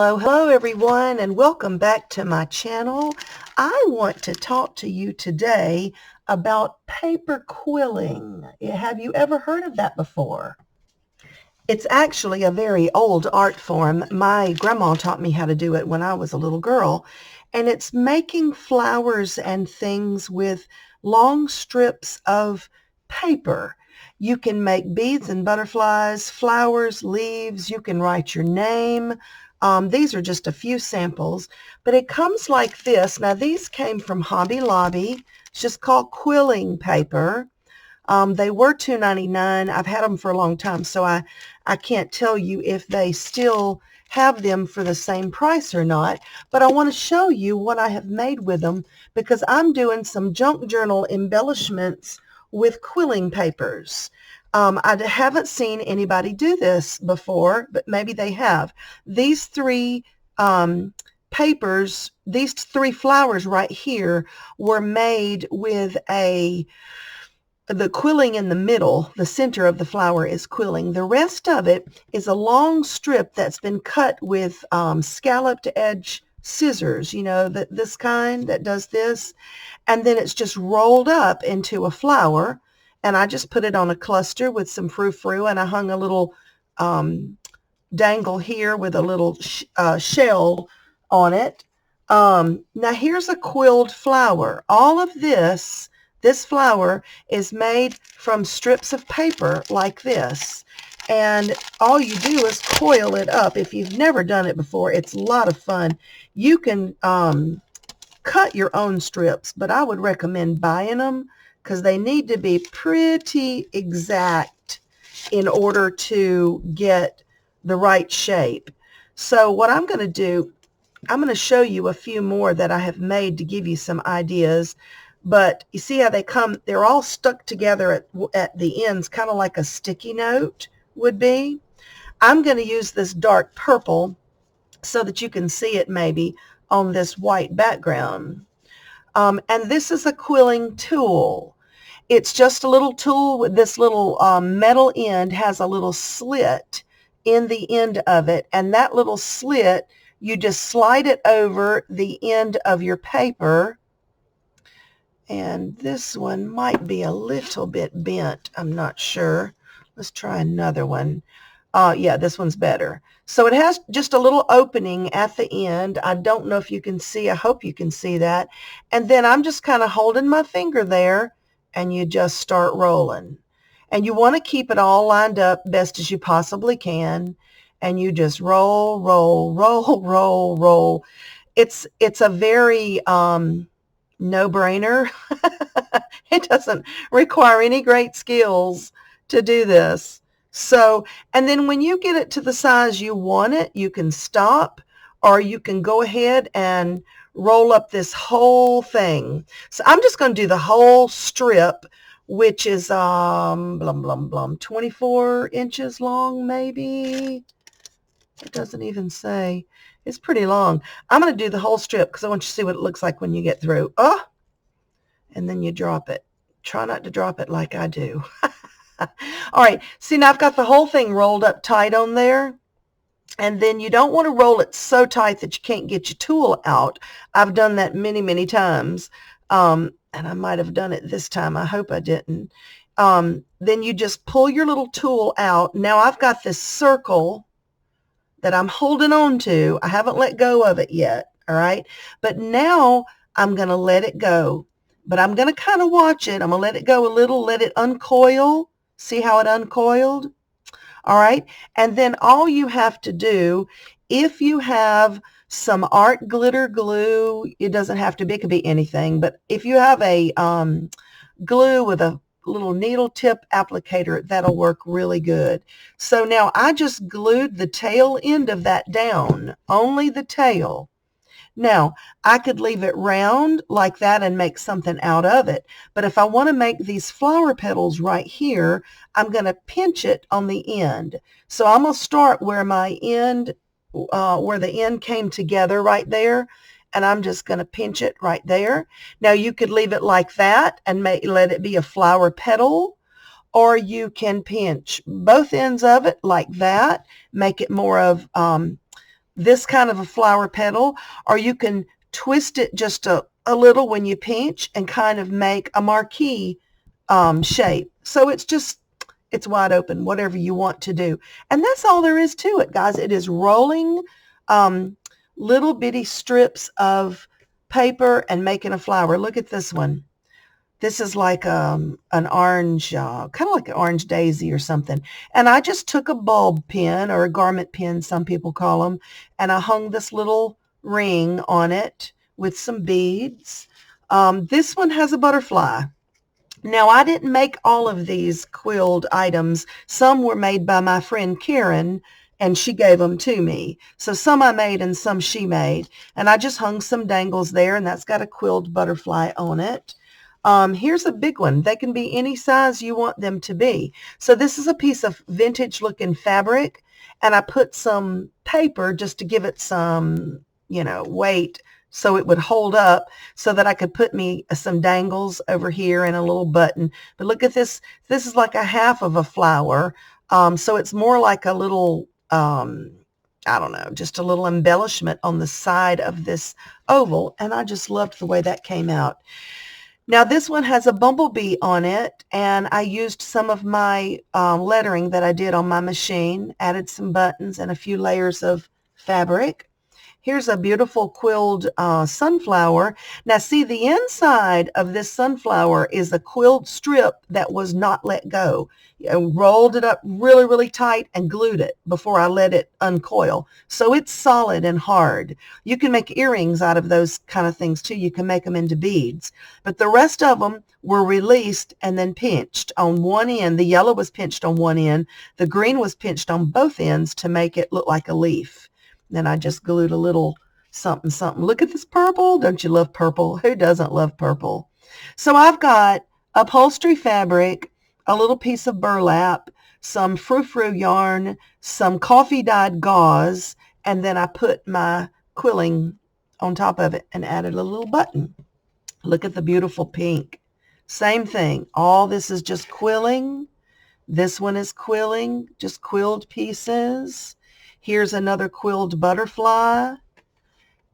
Hello everyone, and welcome back to my channel. I want to talk to you today about paper quilling. Have you ever heard of that before? It's actually a very old art form. My grandma taught me how to do it when I was a little girl, and it's making flowers and things with long strips of paper. You can make beads and butterflies, flowers, leaves. You can write your name. These are just a few samples, but it comes like this. Now, these came from Hobby Lobby. It's just called quilling paper. They were $2.99. I've had them for a long time, so I can't tell you if they still have them for the same price or not, but I want to show you what I have made with them because I'm doing some junk journal embellishments with quilling papers. I haven't seen anybody do this before, but maybe they have. These three papers, these three flowers right here were made with the quilling in the middle, the center of the flower is quilling. The rest of it is a long strip that's been cut with scalloped edge scissors, this kind that does this. And then it's just rolled up into a flower. And I just put it on a cluster with some frou-frou, and I hung a little dangle here with a little shell on it. Now here's a quilled flower. All of this flower is made from strips of paper like this. And all you do is coil it up. If you've never done it before, it's a lot of fun. You can cut your own strips, but I would recommend buying them because they need to be pretty exact in order to get the right shape. So what I'm going to do, I'm going to show you a few more that I have made to give you some ideas. But you see how they come, they're all stuck together at the ends, kind of like a sticky note would be. I'm going to use this dark purple so that you can see it maybe on this white background. And this is a quilling tool. It's just a little tool with this little metal end, has a little slit in the end of it. And that little slit, you just slide it over the end of your paper. And this one might be a little bit bent. I'm not sure. Let's try another one. Yeah, this one's better. So it has just a little opening at the end. I don't know if you can see. I hope you can see that. And then I'm just kind of holding my finger there, and you just start rolling. And you want to keep it all lined up best as you possibly can. And you just roll, roll, roll, roll, roll. It's a very no-brainer. It doesn't require any great skills to do this. So, and then when you get it to the size you want it, you can stop, or you can go ahead and roll up this whole thing. So I'm just going to do the whole strip, which is 24 inches long, maybe. It doesn't even say. It's pretty long. I'm going to do the whole strip because I want you to see what it looks like when you get through. Oh, and then you drop it. Try not to drop it like I do. All right. See, now I've got the whole thing rolled up tight on there. And then you don't want to roll it so tight that you can't get your tool out. I've done that many, many times. And I might have done it this time. I hope I didn't. Then you just pull your little tool out. Now I've got this circle that I'm holding on to. I haven't let go of it yet. All right. But now I'm going to let it go. But I'm going to kind of watch it. I'm going to let it go a little, let it uncoil. See how it uncoiled? All right. And then all you have to do, if you have some art glitter glue, it doesn't have to be, it could be anything, but if you have a glue with a little needle tip applicator, that'll work really good. So now I just glued the tail end of that down, only the tail. Now, I could leave it round like that and make something out of it. But if I want to make these flower petals right here, I'm going to pinch it on the end. So I'm going to start where my end, where the end came together right there. And I'm just going to pinch it right there. Now, you could leave it like that and let it be a flower petal. Or you can pinch both ends of it like that, make it more of this kind of a flower petal, or you can twist it just a little when you pinch and kind of make a marquee shape. So it's wide open, whatever you want to do. And that's all there is to it, guys. It is rolling little bitty strips of paper and making a flower. Look at this one. This is like an orange, kind of like an orange daisy or something. And I just took a bulb pin, or a garment pin, some people call them, and I hung this little ring on it with some beads. This one has a butterfly. Now, I didn't make all of these quilled items. Some were made by my friend Karen, and she gave them to me. So some I made and some she made. And I just hung some dangles there, and that's got a quilled butterfly on it. Here's a big one. They can be any size you want them to be. So this is a piece of vintage looking fabric, and I put some paper just to give it some, weight, so it would hold up, so that I could put me some dangles over here and a little button. But look at this. This is like a half of a flower. So it's more like a little, I don't know, just a little embellishment on the side of this oval. And I just loved the way that came out. Now this one has a bumblebee on it, and I used some of my lettering that I did on my machine, added some buttons and a few layers of fabric. Here's a beautiful quilled sunflower. Now see, the inside of this sunflower is a quilled strip that was not let go. I rolled it up really, really tight and glued it before I let it uncoil. So it's solid and hard. You can make earrings out of those kind of things too. You can make them into beads. But the rest of them were released and then pinched on one end. The yellow was pinched on one end. The green was pinched on both ends to make it look like a leaf. Then I just glued a little something, something. Look at this purple. Don't you love purple? Who doesn't love purple? So I've got upholstery fabric, a little piece of burlap, some frou-frou yarn, some coffee dyed gauze, and then I put my quilling on top of it and added a little button. Look at the beautiful pink. Same thing. All this is just quilling. This one is quilling, just quilled pieces. Here's another quilled butterfly.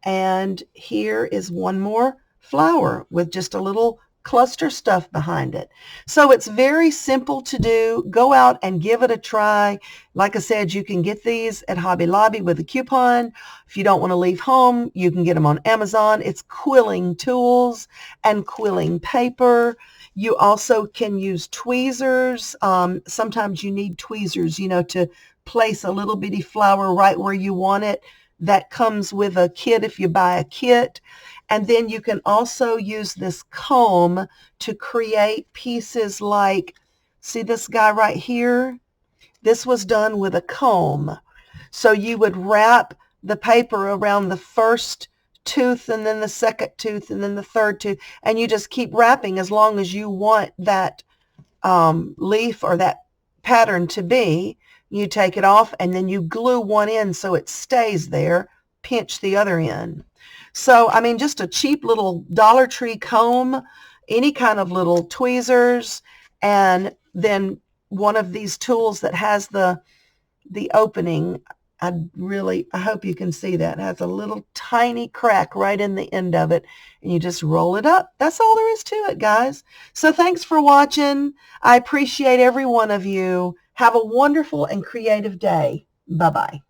And here is one more flower with just a little cluster stuff behind it. So it's very simple to do. Go out and give it a try. Like I said, you can get these at Hobby Lobby with a coupon. If you don't want to leave home, you can get them on Amazon. It's quilling tools and quilling paper. You also can use tweezers. Sometimes you need tweezers, to place a little bitty flower right where you want it. That comes with a kit if you buy a kit. And then you can also use this comb to create pieces like, see this guy right here? This was done with a comb. So you would wrap the paper around the first tooth and then the second tooth and then the third tooth, and you just keep wrapping as long as you want that leaf or that pattern to be. You take it off and then you glue one end so it stays there, pinch the other end. So, I mean, just a cheap little Dollar Tree comb, any kind of little tweezers, and then one of these tools that has the opening. I hope you can see that. It has a little tiny crack right in the end of it, and you just roll it up. That's all there is to it, guys. So thanks for watching. I appreciate every one of you. Have a wonderful and creative day. Bye-bye.